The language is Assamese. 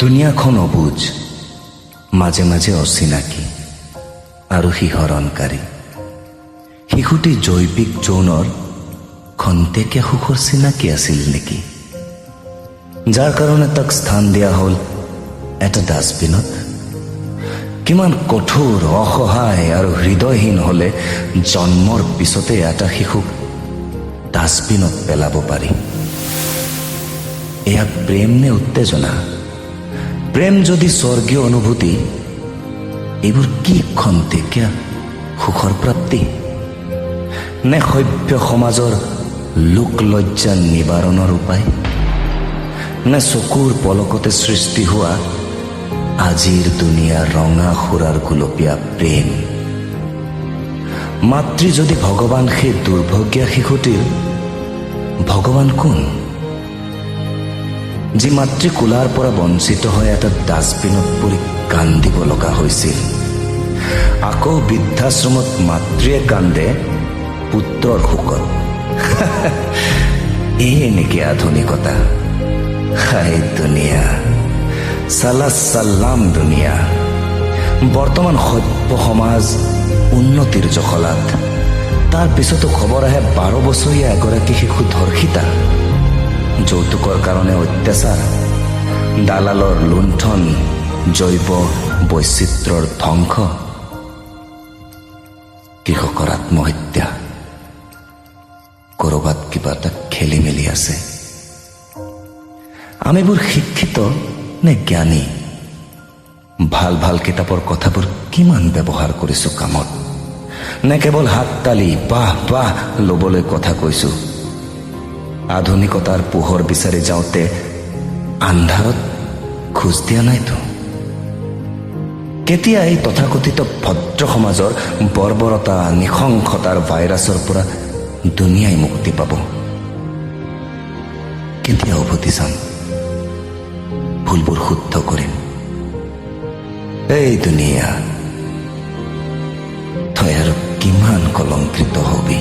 দুনিয়াখন অবুজ, মাজে মাজে অচিনাকি আৰু শিহৰণকাৰী। শিশুটি জৈৱিক যৌনৰ খন্তেকীয়া সুখৰ চিনাকি আছিল নেকি, যাৰ কাৰণে তাক স্থান দিয়া হ'ল এটা ডাষ্টবিনত? কিমান কঠোৰ, অসহায় আৰু হৃদয়হীন হলে জন্মৰ পিছতে এটা শিশুক ডাষ্টবিনত পেলাব পাৰি? এয়া প্ৰেম নে উত্তেজনা? প্ৰেম যদি স্বৰ্গীয় অনুভূতি, এইবোৰ কি খন্তেকীয়া সুখৰ প্ৰাপ্তি? নে সভ্য সমাজৰ লোকলজ্জা নিবাৰণৰ উপায়? নে চকুৰ পলকতে সৃষ্টি হোৱা আজিৰ দুনিয়াৰ ৰঙা সুৰাৰ গুলপীয়া প্ৰেম? মাতৃ যদি ভগৱান, সেই দুৰ্ভগীয়া শিশুটিৰ ভগৱান কোন? যি মাতৃ কোলাৰ পৰা বঞ্চিত হৈ এটা ডাষ্টবিনত পৰি কান্দিব লগা হৈছিল। আকৌ বৃদ্ধাশ্ৰমত মাতৃয়ে কান্দে পুত্ৰৰ শোকত। এই নেকি আধুনিকতা? হাই দুনিয়া, সালা সাল্লাম দুনিয়া। বৰ্তমান সভ্য সমাজ উন্নতিৰ জখলাত, তাৰ পিছতো খবৰ আহে 12 বছৰীয়া এগৰাকী শিশু ধৰ্ষিতা, যৌতুকৰ কাৰণে অত্যাচাৰ, দালালৰ লুণ্ঠন, জৈৱ বৈচিত্ৰ্যৰ ধ্বংস, কৃষকৰ আত্মহত্যা। কৰবাত কিবা এটা খেলি মেলি আছে। আমিবোৰ শিক্ষিত নে জ্ঞানী? ভাল ভাল কিতাপৰ কথাবোৰ কিমান ব্যৱহাৰ কৰিছো কামত? নে কেৱল হাত তালি বাহ বাহ লবলৈ কথা কৈছো? আধুনিকতাৰ পোহৰ বিচাৰি যাওঁতে আন্ধাৰত খোজ দিয়া নাইতো। কেতিয়া এই তথাকথিত ভদ্ৰ সমাজৰ বৰ্বৰতা, নৃশংসতাৰ ভাইৰাছৰ পৰা দুনিয়াই মুক্তি পাব? কেতিয়া উভতি চাম, ভুলবোৰ শুদ্ধ কৰিম? এই দুনিয়া, তই আৰু কিমান কলংকৃত হবি?